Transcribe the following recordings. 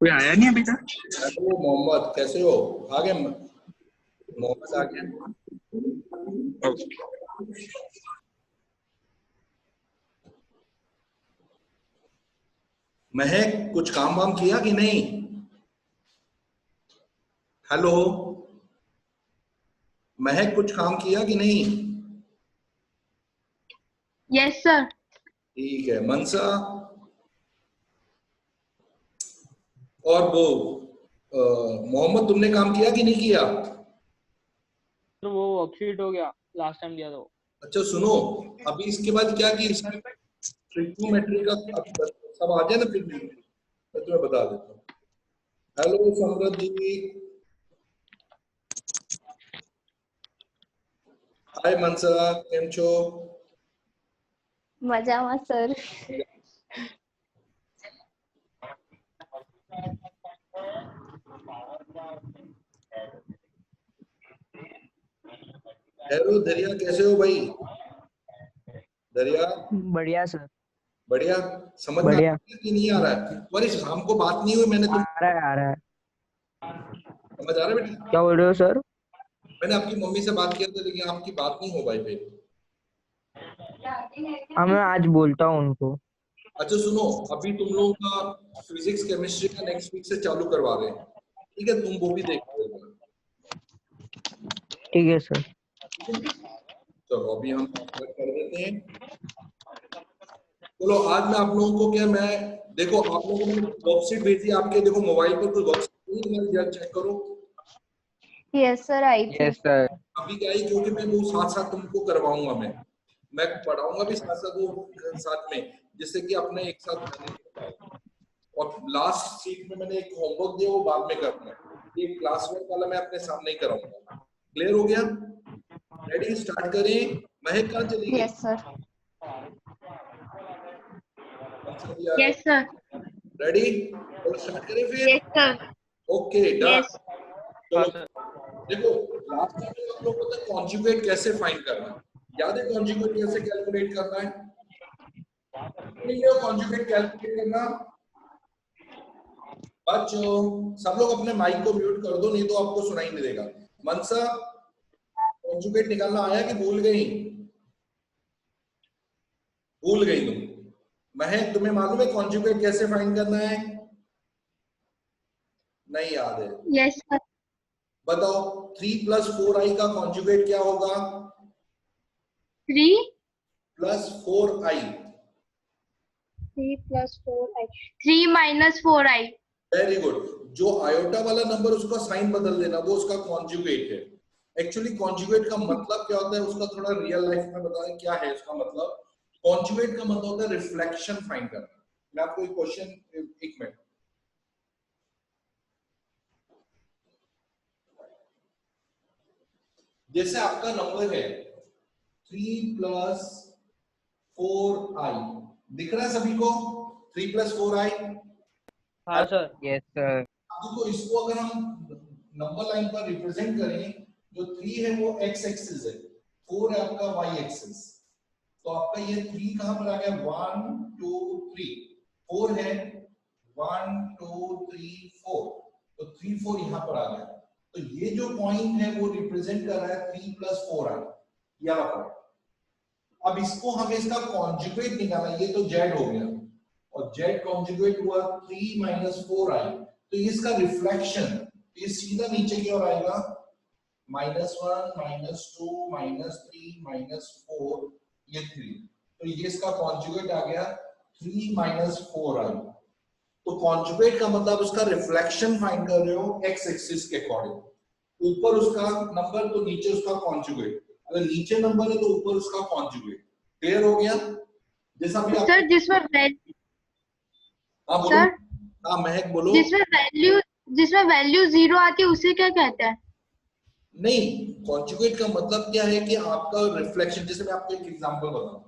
कोई आया नहीं अभी तक। हेलो मोहम्मद, कैसे हो? आ गए मोहम्मद, आ गए। महक, कुछ काम वाम किया कि नहीं? हेलो महक, कुछ काम किया कि नहीं? Yes sir. ठीक है। मनसा और वो मोहम्मद, तुमने काम किया कि नहीं किया? तो वो वर्कशीट हो गया, लास्ट टाइम दिया था वो। अच्छा सुनो, अभी इसके बाद क्या कि इसमें ट्रिग्नोमेट्री का सब आ जाए ना, फिर मैं तुम्हें बता देता हूँ। हेलो समृद्ध जी। हाय मनसा, केम छो? मजामा सर। हेलो दरिया, कैसे हो भाई? दरिया बढ़िया सर। बढ़िया। समझ में आ बढ़िया। रहा है कि नहीं आ रहा है? तुम्हारी शाम को बात नहीं हुई, मैंने तुम आ रहा है। समझ आ रहा है बेटा? क्या बोल रहे हो सर? मैंने आपकी मम्मी से बात किया था, लेकिन आपकी बात नहीं हो पाई फिर। हाँ, मैं आज बोलता हूँ उनको। अच्छा सुनो, अभी तुम लोगों का फिजिक्स केमिस्ट्री का नेक्स्ट वीक से चालू करवा रहे हैं, ठीक है? तुम वो भी देख लो। ठीक है सर। चलो अभी हम स्टार्ट कर देते हैं। चलो आज मैं आप लोगों को क्या, मैं देखो आप लोगों को मैंने वर्कशीट भेजी आपके, देखो मोबाइल पर कोई वर्कशीट नहीं, तुम्हारी जरा चेक करो। यस सर, आई थी। Yes sir. अभी क्या है, क्योंकि मैं वो साथ साथ तुमको करवाऊंगा, मैं पढ़ाऊंगा भी साथ साथ वो साथ में, जिससे कि अपने एक साथ मैनेज हो पाए। और लास्ट सीट में मैंने एक होमवर्क दिया, वो बाद में करना है। ये क्लास वर्क वाला मैं अपने सामने ही कराऊंगा। क्लियर हो गया? रेडी, स्टार्ट करें। महक कहाँ चली गई? Yes sir. Yes sir. Ready, तो स्टार्ट करें फिर। Yes sir. Okay done. Yes. चलो देखो, लास्ट टाइम हम लोग को था कॉन्जुगेट कैसे फाइंड करना है। याद है कॉन्जुगेट कैसे कैलकुलेट करना है? कॉन्जुगेट कैलकुलेट करना। बच्चों सब लोग अपने माइक को म्यूट कर दो, नहीं तो आपको सुनाई नहीं देगा। मनसा, कॉन्जुगेट निकालना आया कि भूल गई? भूल गई तुम? महक, तुम्हें मालूम है कॉन्जुगेट कैसे फाइंड करना है? नहीं याद है? Yes sir. बताओ, 3 + 4i का कॉन्जुगेट क्या होगा? 3 + 4i। 3 + 4i, 3 - 4i। Very good. जो आयोटा वाला नंबर, उसका साइन बदल देना, वो उसका कॉन्जुगेट है। एक्चुअली कॉन्जुगेट का मतलब क्या होता है, उसका थोड़ा रियल लाइफ में बताएं क्या है उसका मतलब। कॉन्जुगेट का मतलब होता है रिफ्लेक्शन फाइंड करना। मैं आपको एक क्वेश्चन, एक मिनट, जैसे आपका नंबर है 3 + 4i, दिख रहा है सभी को? 3 + 4i। हाँ सर। Yes sir. तो इसको अगर हम नंबर लाइन पर रिप्रेजेंट करें, जो 3 है वो x एक्सिस है, 4 है आपका y एक्सिस। तो आपका ये 3 कहां पर आ गया? 1 2 3। 4 है 1 2 3 4, तो 3 4 यहां पर आ गया। तो ये जो पॉइंट है वो रिप्रेजेंट कर रहा है 3 + 4i यहां पर। अब इसको हमें इसका कॉन्जुगेट निकालना, ये तो z हो गया, और z कॉन्जुगेट हुआ 3 - 4i, तो इसका रिफ्लेक्शन ये सीधा नीचे की ओर आएगा, -1 -2 -3 -4, ये 3, तो ये इसका कॉन्जुगेट आ गया 3 - 4i। तो कॉन्जुगेट का मतलब उसका रिफ्लेक्शन फाइंड कर रहे हो x एक्सिस के अकॉर्डिंग, ऊपर उसका नंबर तो नीचे उसका कॉन्जुगेट, अगर नीचे नंबर है तो ऊपर उसका कॉन्जुगेट। क्लियर हो गया? जैसा भी सर जिसमें हाँ बोलो। सर हाँ महक बोलो। जिसमें वैल्यू 0 आती है उसे क्या कहते हैं? नहीं, कॉन्जुगेट का मतलब क्या है कि आपका रिफ्लेक्शन, जैसे मैं आपको एक एग्जांपल बताऊं,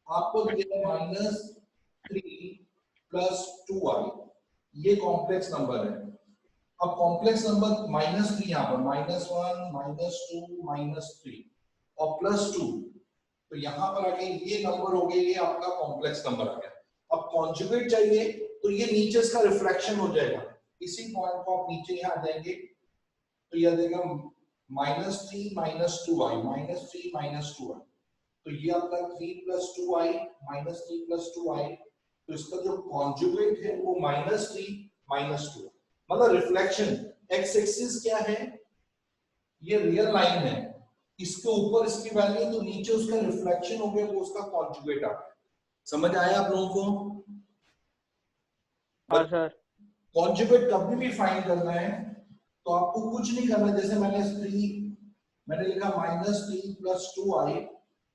आपको दिया -3 + 2i, ये कॉम्प्लेक्स नंबर है। अब कॉम्प्लेक्स नंबर -3 यहाँ पर -1 -2 -3 और +2, तो यहाँ पर आके ये नंबर हो गया, ये आपका कॉम्प्लेक्स नंबर आ गया। अब कॉन्जुगेट चाहिए तो ये नीचे इसका रिफ्लेक्शन हो जाएगा, इसी पॉइंट को आप नीचे यहाँ आ जाएंगे तो यह देगा -3 - 2i, -3 - 2i, तो ये आपका 3 + 2i -3 + 2i, तो इसका जो कॉन्जुगेट है वो -3 - 2, मतलब रिफ्लेक्शन x एक्सिस क्या है, ये रियल लाइन है, इसके ऊपर इसकी वैल्यू तो नीचे उसका रिफ्लेक्शन हो गया, वो उसका कॉन्जुगेट आ गया। समझ आया आप लोगों को? हाँ सर। कॉन्जुगेट कभी भी फाइंड करना है तो आपको कुछ नहीं करना, जैसे मैंने लिखा -3 + 2i,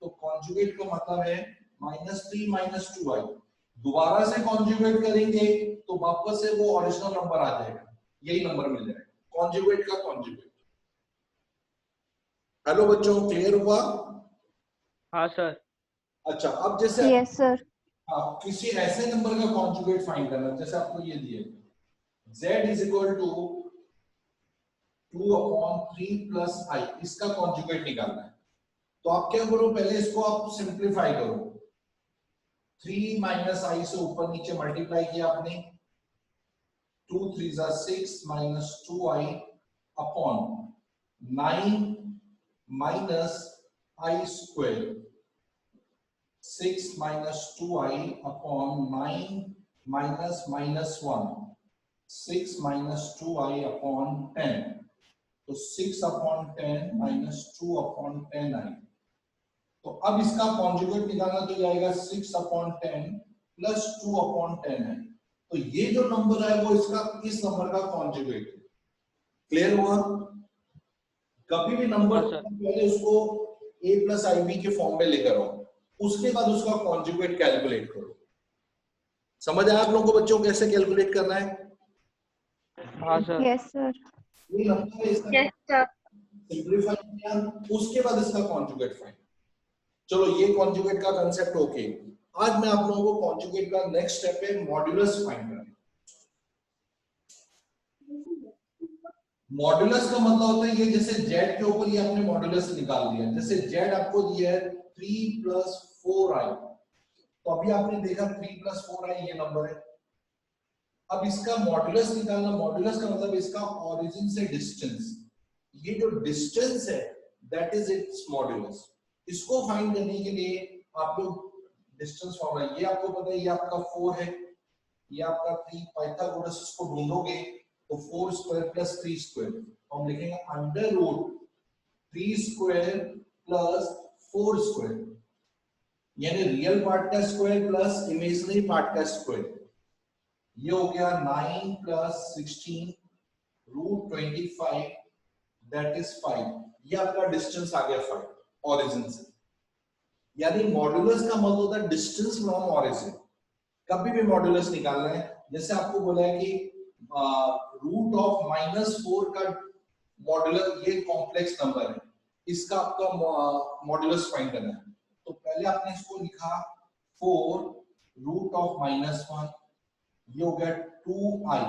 तो कॉन्जुगेट का मतलब है -3 - 2i, दोबारा से कॉन्जुगेट करेंगे तो वापस से वो ओरिजिनल नंबर आ जाएगा, यही नंबर मिल जाएगा, कॉन्जुगेट का कॉन्जुगेट। हेलो बच्चों, क्लियर हुआ? हाँ सर। अच्छा, अब जैसे यस सर। आप किसी ऐसे नंबर का कॉन्जुगेट फाइंड करना, जैसे आपको ये दिए z = 2/3 + i, इसका कॉन्जुगेट निकालना है, तो आप क्या करो, पहले इसको आप सिंप्लीफाई करो, 3 - i से ऊपर नीचे मल्टीप्लाई किया आपने, 2 × 3 = 6 - 2i upon 9 - i², 6 - 2i upon 9 - -1, 6 - 2i upon 10, तो 6/10 - 2/10i, तो अब इसका कॉन्जुगेट निकालना तो आएगा 6/10 + 2/10i, तो ये जो नंबर है वो इसका इस नंबर का कॉन्जुगेट है। क्लियर हुआ? कभी भी नंबर पहले उसको a + ib के फॉर्म में लेकर आओ, उसके बाद उसका कॉन्जुगेट कैलकुलेट करो। समझ आया आप लोगों को बच्चों कैसे कैलकुलेट करना है? हाँ सर। Yes sir. ये नंबर है, इसका यस सर। सिंपलीफाई किया, उसके बाद इसका कॉन्जुगेट फाइंड। चलो, ये कॉन्जुगेट का कांसेप्ट ओके। आज मैं आप लोगों को कॉन्जुगेट का नेक्स्ट स्टेप है मॉड्यूलस फाइंड करना। मॉड्यूलस का मतलब होता है ये, जैसे z के ऊपर ये आपने मॉड्यूलस निकाल दिया, जैसे z आपको दिया है 3 + 4i, तो अभी आपने देखा 3 + 4i ये नंबर है। अब इसका मॉड्यूलस निकालना, मॉड्यूलस का मतलब इसका ओरिजिन से डिस्टेंस, ये जो डिस्टेंस है दैट इज इट्स मॉड्यूलस। इसको फाइंड करने के लिए आप लोग डिस्टेंस फॉर्मूला, ये आपको पता है, ये आपका 4 है, ये आपका 3, पाइथागोरस इसको ढूंढोगे तो 4² + 3², हम लिखेंगे √3² + 4², यानी रियल पार्ट का स्क्वायर प्लस इमेजिनरी पार्ट का स्क्वायर, ये हो गया 9 + 16 √25 दैट इज 5, ये आपका डिस्टेंस आ गया 5 ओरिजिन से। यानी मॉड्यूलस का मतलब होता है डिस्टेंस फ्रॉम ओरिजिन। कभी भी मॉड्यूलस निकालना है, जैसे आपको बोला है कि √4 का मॉड्यूलस, ये कॉम्प्लेक्स नंबर है, इसका आपका मॉड्यूलस फाइंड करना है, तो पहले आपने इसको लिखा 4 √−1, ये हो गया 2i।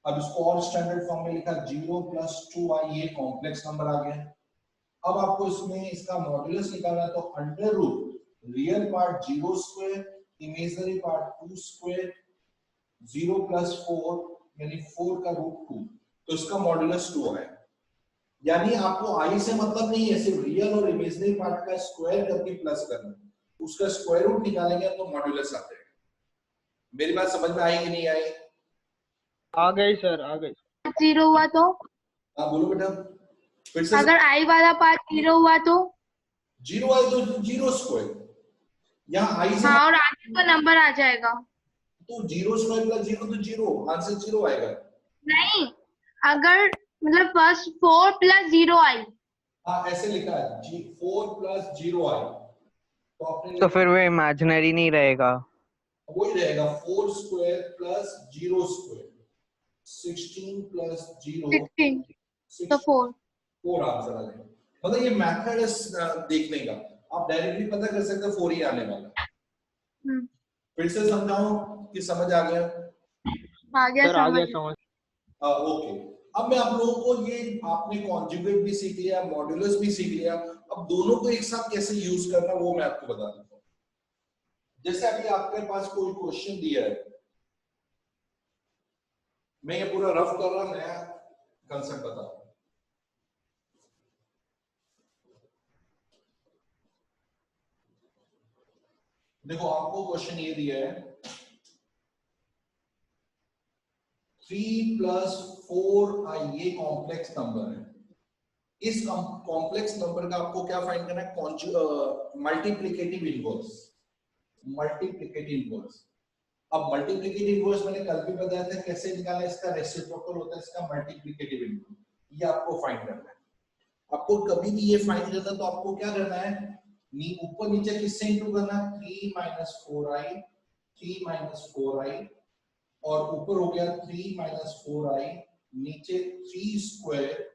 अब इसको और स्टैंडर्ड फॉर्म में लिखा 0 + 2i, ये कॉम्प्लेक्स नंबर आ गया। अब आपको इसमें इसका मॉड्यूलस निकालना है, तो under real part 0², imaginary part 2², 0 + 4 यानी 4 का √2, तो इसका मॉड्यूलस 2 है। यानी आपको i से मतलब नहीं है, सिर्फ रियल और इमेजिनरी पार्ट का स्क्वायर करके प्लस करना, उसका स्क्वायर रूट निकालेंगे तो मॉड्यूलस आ जाएगा। मेरी बात समझ में आई कि नहीं आई? आ गई सर, आ गई। 0 हुआ तो? हाँ बोलो बेटा, फिर से। अगर i वाला पार्ट 0 हुआ तो? 0 आई तो 0², यहाँ i से हाँ, और आगे का नंबर आ जाएगा। तो 0² + 0 तो 0, आंसर 0 आएगा। नहीं, अगर मतलब फर्स्ट 4 + 0i। हाँ ऐसे लिखा है 4 + 0i, तो आपने तो फिर वो इमेजिनरी नहीं रहेगा। वही रहेगा 4² + 0², 16 + 0 16 तो 4। 4 आंसर आ जाएगा। मतलब ये मेथड है देखने का, आप डायरेक्टली पता कर सकते हैं 4 ही आने वाला। फिर से समझाऊं कि समझ आ गया? आ गया सर, आ गया समझ। समझ। ओके, अब मैं आप लोगों को, ये आपने कॉन्जुगेट भी सीख लिया, मॉड्यूलस भी सीख लिया, अब दोनों को एक साथ कैसे यूज करना वो मैं आपको बता देता हूँ। जैसे अभी आपके पास कोई क्वेश्चन दिया है, मैं ये पूरा रफ कर रहा, नया कंसेप्ट बता रहा हूं। देखो आपको क्वेश्चन ये दिया है 3 प्लस 4i, ये कॉम्प्लेक्स नंबर है। इस कॉम्प्लेक्स नंबर का आपको क्या फाइंड करना है? Multiplicative inverse. Multiplicative inverse. अब मल्टीप्लिकेटिव इनवर्स मैंने कल भी बताया था कैसे निकालना, इसका रेसिप्रोकल होता है इसका मल्टीप्लिकेटिव इनवर्स, ये आपको फाइंड करना है। आपको कभी भी ये फाइंड करना तो आपको क्या करना है, ऊपर नीचे किससे इंटू करना है? 3 माइनस 4i, 3 माइनस 4i, और ऊपर हो गया 3 माइनस 4i, नीचे 3 square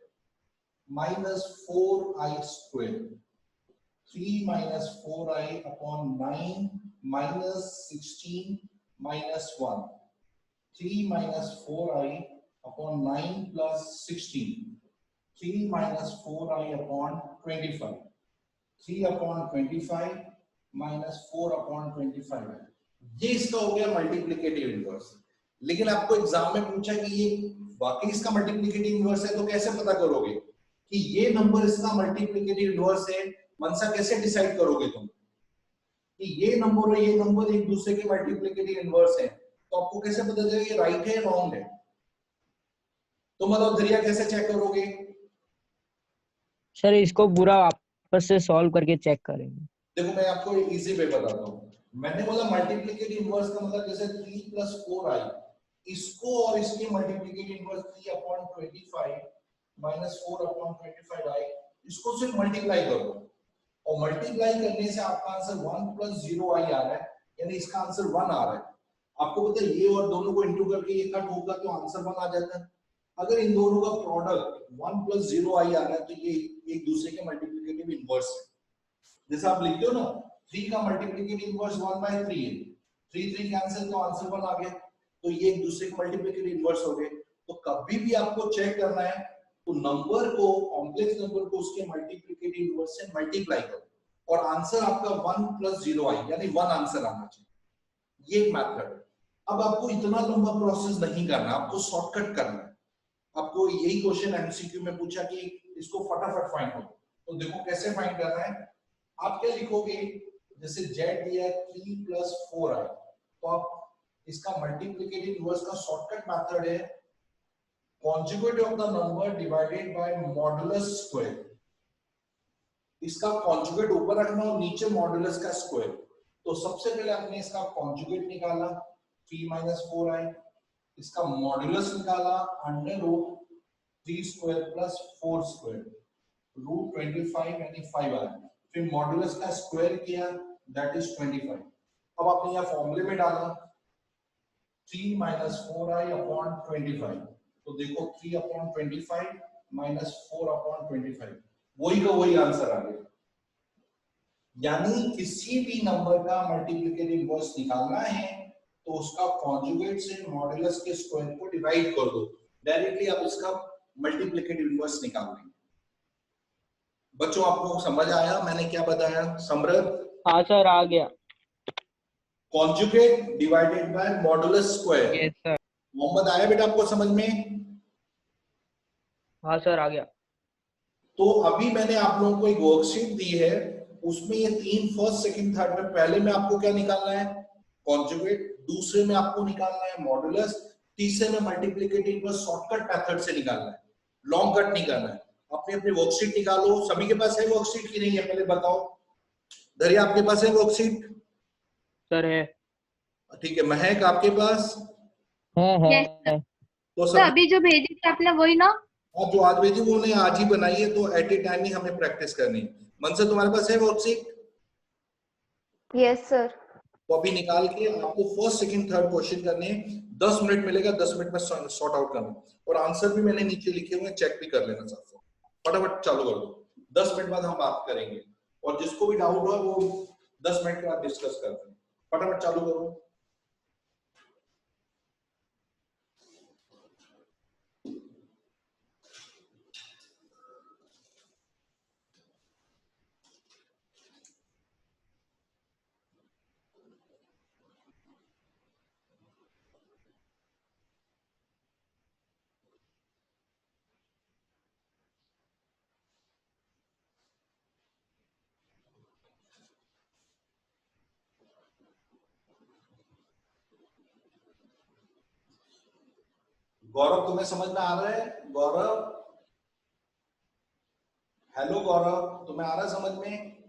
minus 4i square, 3 minus 4i upon 9 minus 16 minus 1, 3 minus 4i upon 9 plus 16, 3 minus 4i upon 25, 3 upon 25 minus 4 upon 25 है। ये इसका हो गया मल्टीप्लिकेटिव इनवर्स। लेकिन आपको एग्जाम में पूछा कि ये वाकई इसका मल्टीप्लिकेटिव इनवर्स है, तो कैसे पता करोगे कि ये नंबर इसका मल्टीप्लिकेटिव इनवर्स है? मनसा कैसे डिसाइड करोगे तुम कि ये नंबर और ये नंबर एक दूसरे के मल्टीप्लिकेटिव इनवर्स है? तो आपको कैसे पता चलेगा ये राइट है या रॉन्ग है? तो मतलब दरिया कैसे चेक करोगे? सर इसको पूरा वापस से सॉल्व करके चेक करेंगे। देखो मैं आपको इजी वे बताता हूँ। मैंने बोला मल्टीप्लिकेटिव इनवर्स का मतलब जैसे 3 प्लस 4i, इसको और इसके multiplicative inverse 3 upon 25 minus 4 upon 25i, इसको सिर्फ मल्टीप्लाई कर दो, और मल्टीप्लाई करने से आपका आंसर 1 प्लस 0i आ रहा है, यानी इसका आंसर 1 आ रहा है। आपको पता है ये और दोनों को इंटू करके ये कट होगा तो आंसर 1 आ जाता है। अगर इन दोनों का प्रोडक्ट 1 प्लस 0i आ रहा है तो ये एक दूसरे के मल्टीप्लिकेटिव इनवर्स है। जैसे आप लिखते हो ना 3 का मल्टीप्लिकेटिव इनवर्स 1/3 है, 3 3 कैंसिल तो आंसर 1 आ गया, तो ये एक दूसरे के मल्टीप्लिकेटिव इनवर्स हो गए। तो कभी भी आपको चेक करना है तो नंबर को, कॉम्प्लेक्स नंबर को उसके मल्टीप्लिकेटिव इनवर्स से मल्टीप्लाई करो और आंसर आपका 1 प्लस 0i यानी 1 आंसर आना चाहिए। ये एक मेथड है। अब आपको इतना लंबा प्रोसेस नहीं करना, आपको शॉर्टकट करना है। आपको यही क्वेश्चन एमसीक्यू में पूछा कि इसको फटाफट फाइंड करो, तो देखो कैसे फाइंड करना है। आप क्या लिखोगे, जैसे z दिया है 3 प्लस 4i, तो आप इसका मल्टीप्लिकेटिव इनवर्स का शॉर्टकट मेथड है conjugate of the number divided by modulus square. इसका कॉन्जुगेट ऊपर रखना और नीचे मॉडुलस का स्क्वायर। तो सबसे पहले आपने इसका कॉन्जुगेट निकाला 3 माइनस 4i, इसका मॉडुलस निकाला under root 3 square plus 4 square, root 25 यानी 5 आया, फिर मॉडुलस का स्क्वायर किया दैट इज 25। अब आपने यहां फॉर्मूले में डाला 3 माइनस 4i अपॉन 25, तो देखो 3 अपॉन 25 माइनस 4 अपॉन 25, वही का वही आंसर आ गया। यानी किसी भी नंबर का मल्टीप्लिकेटिव इनवर्स निकालना है तो उसका कॉन्जुगेट से मॉडुलस के स्क्वायर को डिवाइड कर दो, डायरेक्टली आप इसका मल्टीप्लिकेटिव इनवर्स निकाल लेंगे। बच्चों आपको समझ आया मैंने क्या बताया? समृद्ध? हाँ सर आ गया। Conjugate divided by modulus square. Yes sir. Mohammad आया बेटा आपको समझ में? हाँ सर आ गया। तो अभी मैंने आप लोगों को एक वर्कशीट दी है, उसमें ये 3 फर्स्ट सेकंड थर्ड में पहले में आपको क्या निकालना है? कॉन्जुगेट, दूसरे में आपको निकालना है मॉडुलस, तीसरे में मल्टीप्लिकेटिव इनवर्स शॉर्टकट मेथड से निकालना है, लॉन्ग कट नहीं करना है। अपनी अपनी वर्कशीट निकालो। सभी के पास है वर्कशीट की नहीं है पहले बताओ? दरिया आपके पास है वर्कशीट? सर है। ठीक है। महक आपके पास? Yes, है। तो तो सब अभी जो भेजी थी आपने वही ना? आप जो आज भेजी वो नहीं आज ही बनाई है, तो एट ए टाइम ही हमें प्रैक्टिस करनी है। मनसा तुम्हारे पास है वर्कशीट? Yes sir. तो अभी निकाल के आपको फर्स्ट सेकंड थर्ड क्वेश्चन करने हैं। 10 मिनट मिलेगा, 10 मिनट में सॉर्ट आउट करना, और आंसर भी मैंने नीचे लिखे हुए हैं, चेक भी कर लेना साथ साथ। फटाफट चालू कर दो, 10 मिनट बाद हम बात करेंगे, और जिसको भी डाउट हो वो 10 मिनट के बाद डिस्कस करते हैं। फटाफट चालू करो। गौरव तुम्हें समझ में आ रहा है? गौरव, हेलो गौरव, तुम्हें आ रहा है समझ में?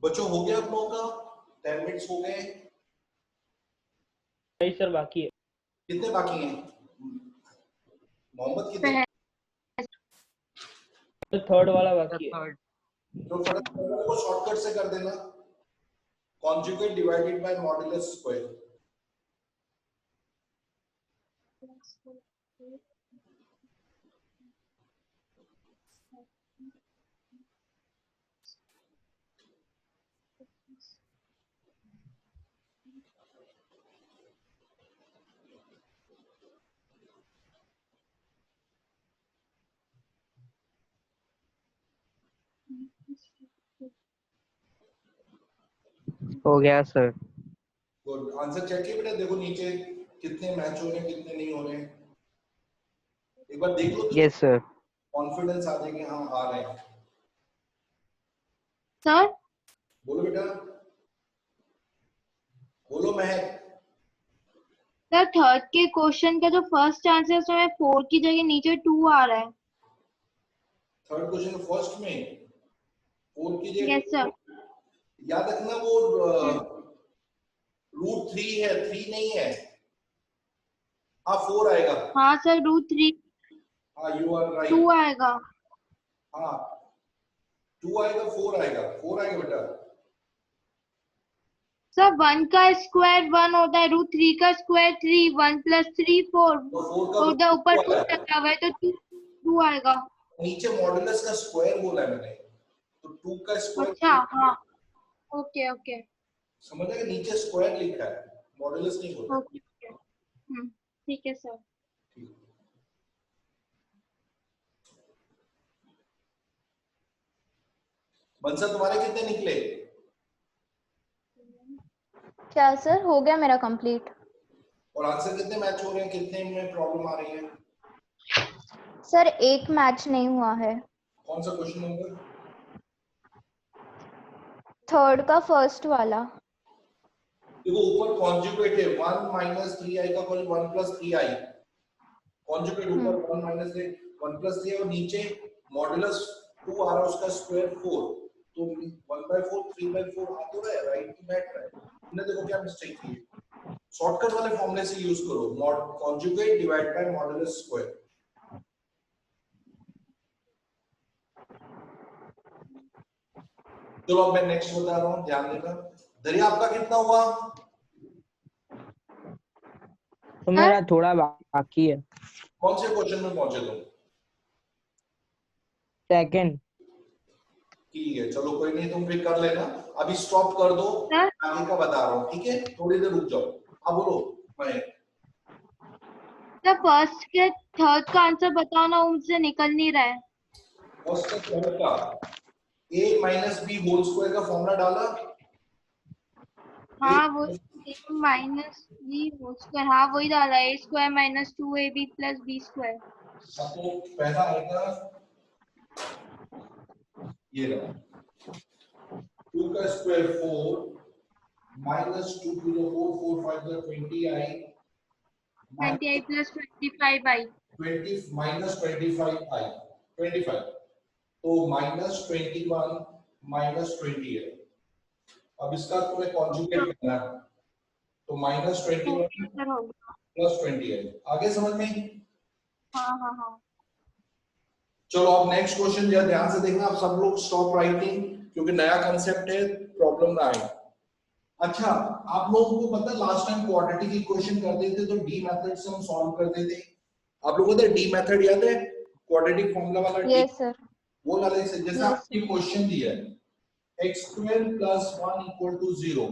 बच्चों हो गया आप लोगों का 10 मिनट्स हो गए? नहीं सर बाकी है। कितने बाकी हैं मोहम्मद? कितने? थर्ड वाला बाकी है। थर्ड तो फटाफट को शॉर्टकट से कर देना, conjugate divided bye modulus square. हो गया सर। गुड, आंसर चेक किया बेटा? देखो नीचे कितने मैच हो रहे हैं, कितने नहीं हो रहे हैं, एक बार देख लो। Yes sir. कॉन्फिडेंस आ जाए कि हाँ आ रहे हैं। सर बोलो बेटा, बोलो महक। सर थर्ड के क्वेश्चन का जो फर्स्ट आंसर है उसमें 4 की जगह नीचे 2 आ रहा है। थर्ड क्वेश्चन फर्स्ट में 4 की जगह यस सर। याद रखना वो √3 है, 3 नहीं है। हाँ 4 आएगा। हाँ सर √3 हाँ यू आर राइट। 2 आएगा। हाँ 2 आएगा, 4 आएगा, 4 आएगा बेटा। सर 1 का स्क्वायर 1 होता है, √3 का स्क्वायर 3, 1 + 3 4, तो 4 का और ऊपर 2 वाला है। लगा हुआ है तो 2 आएगा। नीचे मॉड्यूलस का स्क्वायर बोला है मैंने, तो 2 का स्क्वायर। अच्छा हाँ ओके ओके समझ आएगा? नीचे स्क्वायर लिखा है, मॉड्यूलस नहीं बोला। ओके ठीक है सर। बंसा तुम्हारे कितने निकले? क्या सर? हो गया मेरा कंप्लीट। और आंसर कितने मैच हो रहे हैं, कितने में प्रॉब्लम आ रही है? सर एक मैच नहीं हुआ है। कौन सा क्वेश्चन होगा? थर्ड का फर्स्ट वाला। देखो ऊपर कॉन्जुगेट है, 1 - 3i का कोई 1 + 3i, कॉन्जुगेट ऊपर 1 - 1 + 3 और नीचे मॉड्यूलस 2 आ रहा है, उसका स्क्वायर 4, तो 1/4 3/4 आ तो रहा है, राइट टू बैठ रहा है। तुमने देखो क्या मिस्टेक की है, शॉर्टकट वाले फॉर्मूले से यूज करो, mod conjugate divide by modulus square. चलो अब मैं नेक्स्ट बता रहा हूं, ध्यान देना। दरिया आपका कितना हुआ? तो मेरा थोड़ा बाकी है। कौन से क्वेश्चन में पहुंचे तुम? सेकंड। ठीक है चलो कोई नहीं, तुम फिर कर लेना, अभी स्टॉप कर दो, सर आगे का बता रहा हूँ, ठीक है? थोड़ी देर रुक जाओ। अब बोलो मैं फर्स्ट के थर्ड का आंसर बताओ ना, उनसे निकल नहीं रहा है। फर्स्ट का थर्ड का a - b होल स्क्वायर का फॉर्मूला डाला। हाँ वो -b होल स्क्वायर, हाँ वही डाला है, a² - 2ab + b²। तो पहला आएगा ये रहा, 2 का square 4 -2 to the 4 4 5 the 20i 20i + 25i 20 -25i 25, तो -21 - 20 है। अब इसका तुम्हें कॉन्जुगेट करना है, तो -21 सर हो गया। + 20 है। आगे समझ में? हाँ चलो अब नेक्स्ट क्वेश्चन जरा ध्यान से देखना, आप सब लोग स्टॉप राइटिंग, क्योंकि नया कंसेप्ट है, प्रॉब्लम ना आए। अच्छा आप लोगों को पता है लास्ट टाइम क्वाड्रेटिक इक्वेशन करते थे तो डी मेथड से हम सॉल्व करते थे। आप लोगों को डी मेथड याद है, क्वाड्रेटिक फॉर्मूला वाला? Yes sir. वो वाले से जैसे आपने क्वेश्चन दिया है x² + 1 = 0,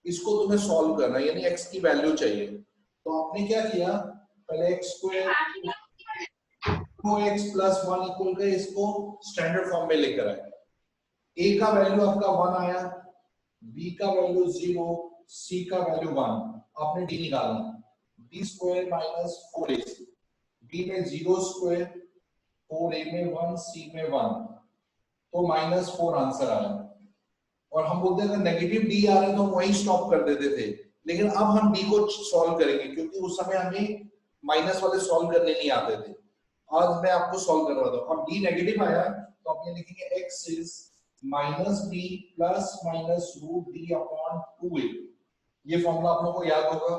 इसको तुम्हें सॉल्व करना है, यानी x की वैल्यू चाहिए। तो आपने क्या किया, पहले x² को x + 1 इक्वल का इसको स्टैंडर्ड फॉर्म में लेकर आए। a का वैल्यू आपका 1 आया, b का वैल्यू 0, c का वैल्यू 1, आपने d निकालना, b² - 4ac, b में 0², 4a में 1, c में 1, तो -4 आंसर आया। और हम बोलते हैं अगर नेगेटिव d आ रहा है तो हम वहीं स्टॉप कर देते थे, लेकिन अब हम d को सॉल्व करेंगे, क्योंकि उस समय हमें माइनस वाले सॉल्व करने नहीं आते थे। आज मैं आपको सॉल्व करवा दूं। अब d नेगेटिव आया तो आप ये लिखेंगे x is minus B plus minus root D upon 2a। ये फॉर्मूला आप लोगों को याद होगा,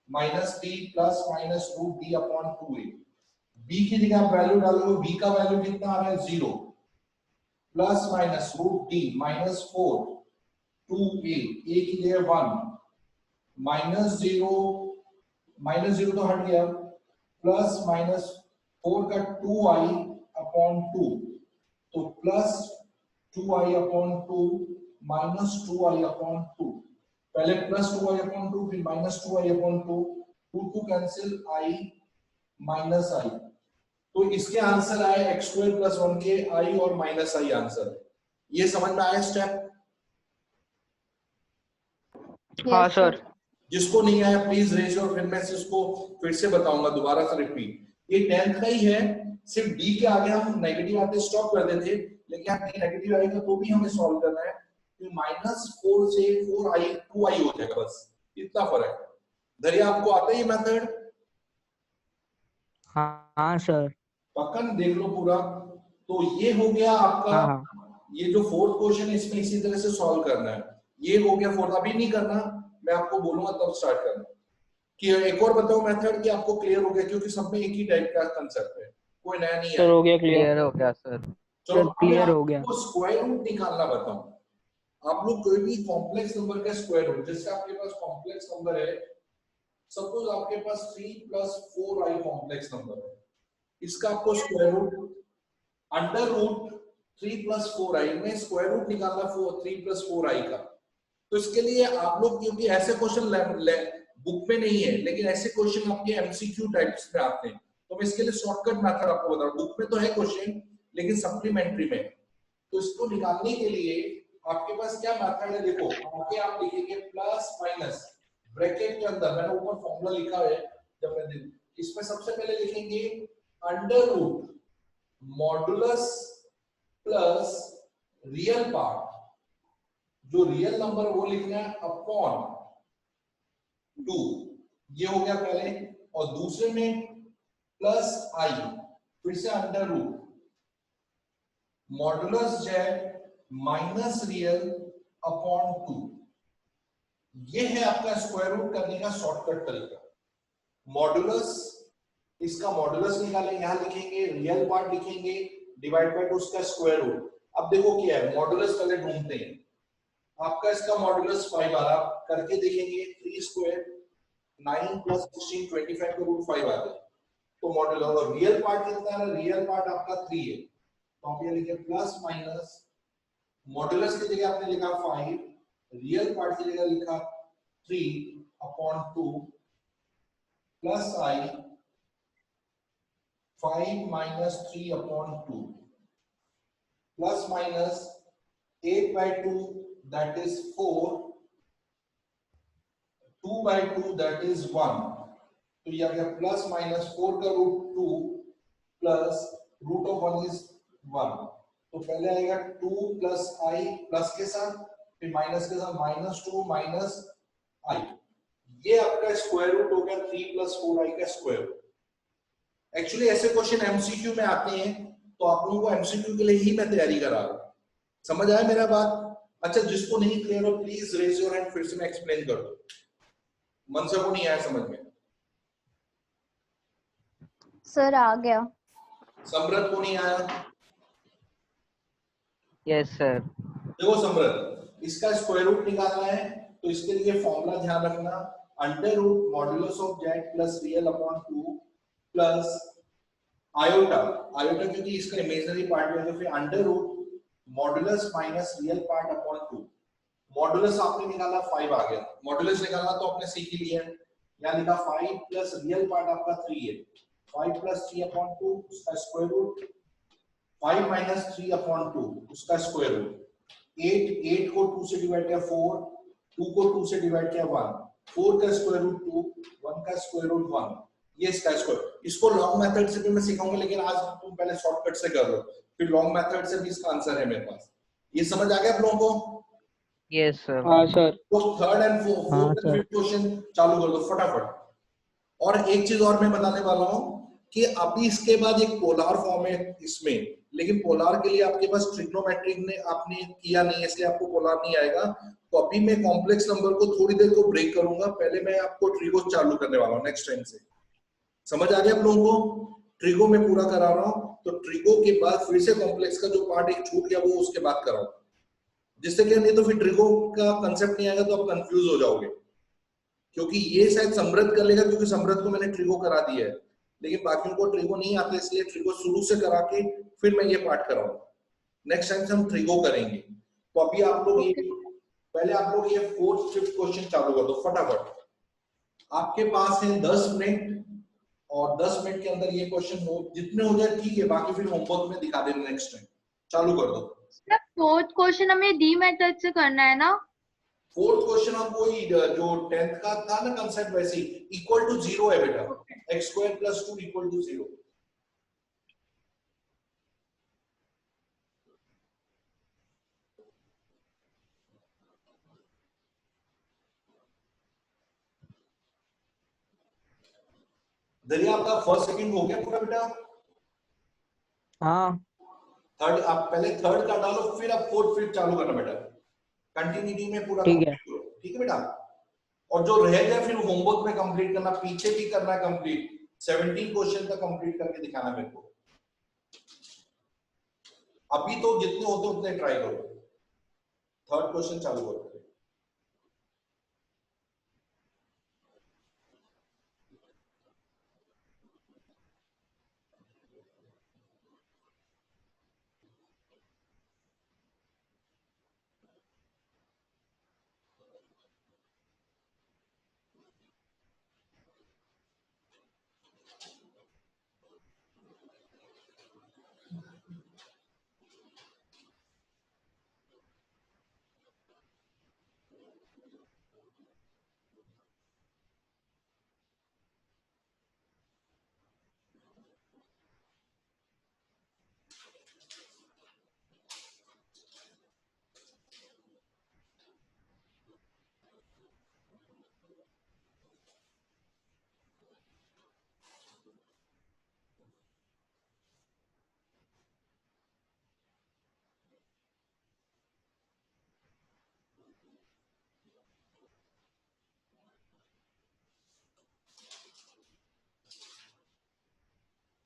minus B plus minus root D upon 2a। B की जगह आप वैल्यू डालोगे, बी का वैल्यू कितना आ रहा है 0, plus minus root D -4 2a, a की जगह 1, -0 तो हट गया, प्लस माइनस 4 का 2i अपॉन 2, तो plus 2i upon 2 minus 2i upon 2। पहले प्लस 2i अपॉन 2 फिर minus 2i upon 2, 2 cancel, i minus i। तो इसके आंसर आए x² + 1 के i और माइनस i आंसर। ये समझ में आया स्टेप? हाँ सर। जिसको नहीं आया प्लीज रेज योर, फिर मैं इसको फिर से बताऊंगा दोबारा से रिपीट। ये 10th का ही है, सिर्फ डी के आगे हम नेगेटिव आते स्टॉप कर देते, लेकिन यहाँ नेगेटिव आएगा तो भी हमें सॉल्व करना है। तो -4 से 4i 2i हो जाएगा, बस इतना फर्क है। धरिया आपको आता है ये मेथड? हाँ सर। पक्का देख लो पूरा। तो ये हो गया आपका। हाँ। ये जो 4th क्वेश्चन है इसमें इसी तरह से सॉल्व करना है। ये हो गया 4th, अभी नहीं करना, मैं आपको बोलूंगा तब स्टार्ट करना। कि एक और बताओ मेथड कि आपको क्लियर हो गया, क्योंकि सब में एक ही टाइप का कंसेप्ट है, कोई नया नहीं है। सर हो गया क्लियर हो गया सर। चलो क्लियर हो गया। आपको स्क्वायर रूट निकालना बताऊं। आप लोग कोई भी कॉम्प्लेक्स नंबर का स्क्वायर रूट, जैसे आपके पास कॉम्प्लेक्स नंबर है, सपोज आपके पास 3 + 4i कॉम्प्लेक्स नंबर है, इसका आपको square root under root 3 + 4i में स्क्वायर रूट निकालना 3 + 4i का। तो इसके लिए आप लोग, क्योंकि ऐसे क्वेश्चन बुक में नहीं है, लेकिन ऐसे क्वेश्चन आपके एमसीक्यू टाइप्स में आते हैं, तो मैं इसके लिए शॉर्टकट मेथड आपको बता रहा हूं। बुक में तो है क्वेश्चन, लेकिन सप्लीमेंट्री में। तो इसको निकालने के लिए आपके पास क्या मेथड है, देखो आगे आप लिखेंगे प्लस माइनस ब्रैकेट के अंदर, मैंने ऊपर फॉर्मूला लिखा है, जब मैं इसमें सबसे पहले लिखेंगे under root modulus plus real part, जो रियल नंबर वो लिखना है, अपॉन 2। ये हो गया पहले। और दूसरे में प्लस i, फिर से under root modulus Z minus real upon 2। ये है आपका स्क्वायर रूट करने का शॉर्टकट तरीका। मॉडुलस, इसका मॉडुलस निकालेंगे, यहां लिखेंगे रियल पार्ट लिखेंगे, डिवाइड बाय 2 उसका स्क्वायर रूट। अब देखो क्या है, मॉडुलस पहले ढूंढते हैं। आपका इसका मॉडुलस 5 आ रहा, करके देखेंगे 3² 9 + 16 25 का रूट 5 आ गया। तो मॉडुलस और रियल पार्ट कितना है, रियल पार्ट आपका 3 है, तो आप ये लिखे प्लस माइनस, मॉडुलस की जगह आपने लिखा 5, रियल पार्ट की जगह लिखा 3 upon 2 plus i 5 - 3 upon 2 plus minus 8/2 that is 4, 2/2 that is 1। तो ये आ गया प्लस माइनस 4 का root 2 plus root of 1 is 1। तो पहले आएगा 2 प्लस i प्लस के साथ, फिर माइनस के साथ -2 माइनस i। ये आपका स्क्वायर रूट हो गया 3 + 4i का स्क्वायर रूट। एक्चुअली ऐसे क्वेश्चन एमसीक्यू में आते हैं, तो आप लोगों को एमसीक्यू के लिए ही मैं तैयारी करा रहा हूं। समझ आया मेरा बात? अच्छा, जिसको नहीं क्लियर हो प्लीज रेज योर हैंड, फिर से मैं एक्सप्लेन कर दूं। मनसा को नहीं आया समझ में? सर आ गया। समृत को नहीं आया? Yes sir. देखो समृत, इसका स्क्वायर रूट निकालना है, तो इसके लिए फॉर्मूला ध्यान रखना, under root modulus of Z plus real upon 2 plus iota, iota क्योंकि इसका इमेजिनरी पार्ट है, तो फिर under root modulus minus real part upon 2। Modulus आपने निकाला 5 आ गया, मॉडुलस निकालना तो आपने सीख ही लिया है। यहाँ लिखा 5 प्लस रियल पार्ट आपका 3 है, 5 + 3 अपॉन 2 उसका स्क्वायर रूट, 5 - 3 अपॉन 2 उसका स्क्वायर रूट। 8 को 2 से डिवाइड किया 4, 2 को 2 से डिवाइड किया 1, 4 का स्क्वायर रूट 2, 1 का स्क्वायर रूट 1। ये इसका स्क्वायर। इसको लॉन्ग मेथड से भी मैं सिखाऊंगा, लेकिन आज तुम पहले शॉर्टकट से कर लो, फिर लॉन्ग मेथड से भी इसका आंसर है मेरे पास। ये समझ आ गया आप लोगों को? Yes sir. हाँ सर। तो 3rd and 4th क्वेश्चन चालू कर दो फटाफट। और एक चीज और मैं बताने वाला हूं कि अभी इसके बाद एक पोलर फॉर्म है इसमें, लेकिन पोलार के लिए आपके पास ट्रिग्नोमेट्रिक ने आपने किया नहीं, इसलिए आपको पोलार नहीं आएगा। तो अभी मैं कॉम्प्लेक्स नंबर को थोड़ी देर को ब्रेक करूंगा, पहले मैं आपको ट्रिगो चालू करने वाला हूँ नेक्स्ट टाइम से। समझ आ गया आप लोगों को? ट्रिगो में पूरा करा रहा हूँ, तो ट्रिगो के बाद फिर से कॉम्प्लेक्स का जो पार्ट एक छूट गया वो उसके बाद कराऊं, जिससे क्या नहीं तो फिर ट्रिगो का कंसेप्ट नहीं आएगा तो आप कंफ्यूज हो जाओगे, क्योंकि ये शायद समृद्ध कर लेगा, क्योंकि समृद्ध को मैंने ट्रिगो करा दिया है, लेकिन बाकियों को ट्रिगो नहीं आता, इसलिए ट्रिगो शुरू से करा के फिर मैं ये पार्ट कराऊंगा। नेक्स्ट टाइम से हम ट्रिगो करेंगे। तो अभी आप लोग ये पहले आप लोग ये 4th 5th क्वेश्चन चालू कर दो फटाफट। आपके पास है 10 मिनट, और 10 मिनट के अंदर ये क्वेश्चन हो जितने हो जाए ठीक है, बाकी फिर होमवर्क में दिखा देना नेक्स्ट टाइम। चालू कर दो। सर 4th क्वेश्चन हमें डी मेथड से करना है ना? 4th क्वेश्चन हम वही जो 10th का था ना कंसेप्ट, वैसे ही इक्वल टू 0 है बेटा, x² + 2 = 0। दरिया आपका फर्स्ट सेकंड हो गया पूरा बेटा? हाँ थर्ड आप पहले थर्ड का डालो, फिर आप 4th 5th चालू करना बेटा, कंटिन्यूटी में पूरा ठीक है। कंप्लीट करो, ठीक है बेटा? और जो रह जाए फिर होमवर्क में कंप्लीट करना, पीछे भी करना है कंप्लीट, 17 क्वेश्चन तक कंप्लीट करके दिखाना मेरे को। अभी तो जितने होते उतने ट्राई करो। थर्ड क्वेश्चन चालू करो।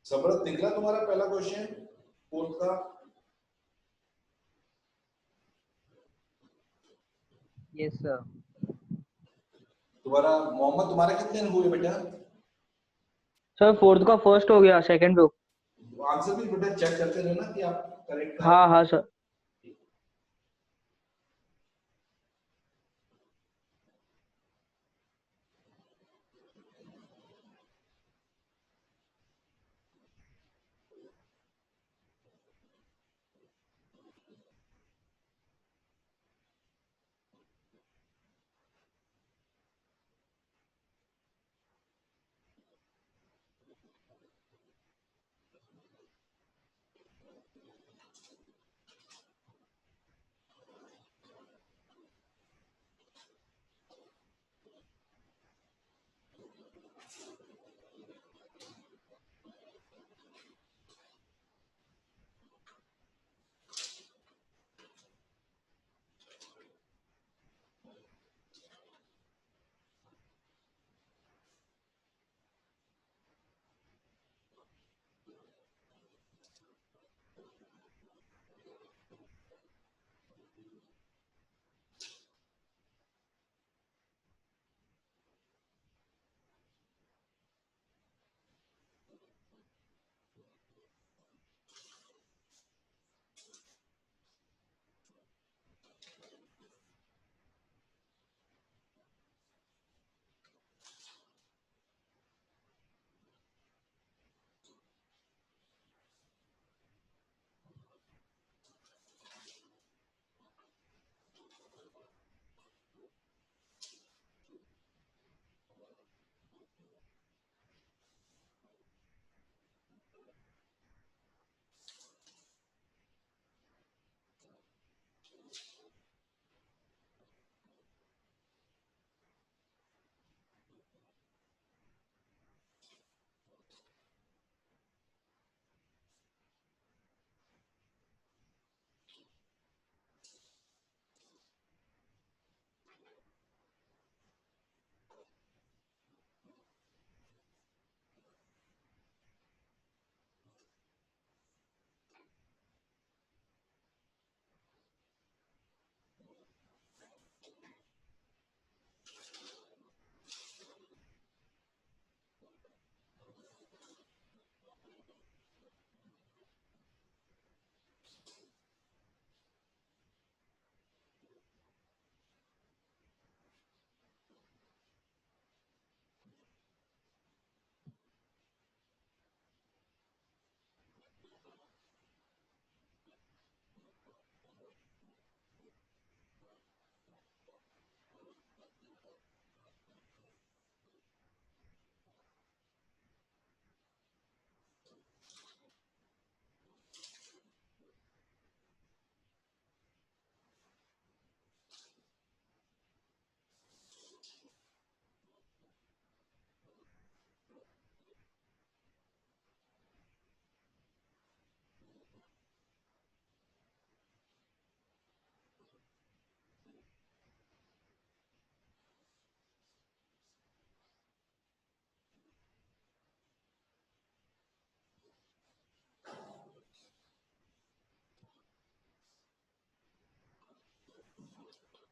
समृद्ध निकला तुम्हारा पहला क्वेश्चन 4th का? Yes sir. तुम्हारा मोहम्मद, तुम्हारा कितने हुए बेटा? सर 4th का फर्स्ट हो गया, सेकंड पे। आंसर भी बेटा चेक करते रहना कि आप करेक्ट कर। हाँ हाँ सर।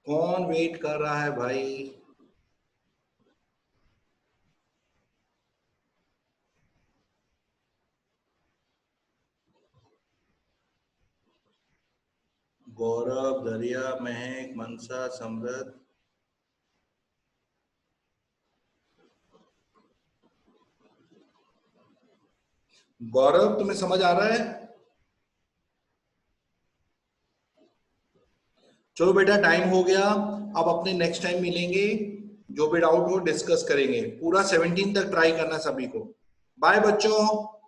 कौन वेट कर रहा है भाई? गौरव, दरिया, महक, मनसा, समृद्ध। गौरव, तुम्हें समझ आ रहा है? चलो बेटा, टाइम हो गया। अब अपने नेक्स्ट टाइम मिलेंगे, जो भी डाउट हो डिस्कस करेंगे। पूरा 17 तक ट्राई करना सभी को। बाय बच्चों।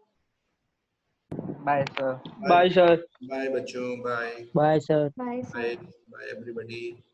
Bye sir. Bye sir. Bye बच्चों, bye bye sir. Bye bye sir. Bye everybody.